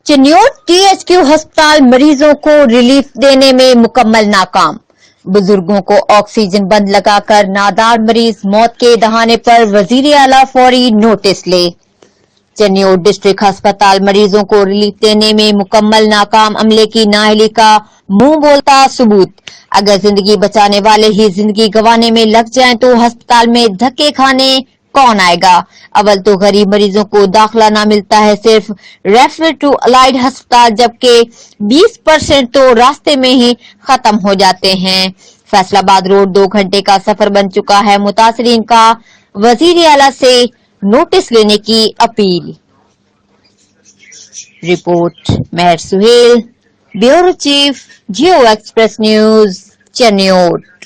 Chiniot THQ अस्पताल मरीजों को रिलीफ देने में मुकम्मल नाकाम। बुजुर्गों को ऑक्सीजन बंद लगाकर नादार मरीज मौत के दहाने पर वजीर आला फौरी नोटिस ले। चन्योट डिस्ट्रिक्ट अस्पताल मरीजों को रिलीफ देने में मुकम्मल नाकाम, अमले की नाअहली का मुंह बोलता सबूत। अगर जिंदगी बचाने वाले ही जिंदगी गंवाने में लग जाएं तो अस्पताल में धक्के खाने कौन आएगा। अव्वल तो गरीब मरीजों को दाखिला ना मिलता है, सिर्फ रेफर टू अलाइड अस्पताल, जबकि 20% तो रास्ते में ही खत्म हो जाते हैं। फैसलाबाद रोड 2 घंटे का सफर बन चुका है। मुतासरीन का वजीर आला से नोटिस लेने की अपील। रिपोर्ट मेहर सुहेल, ब्यूरो चीफ, जियो एक्सप्रेस न्यूज, चन्योट।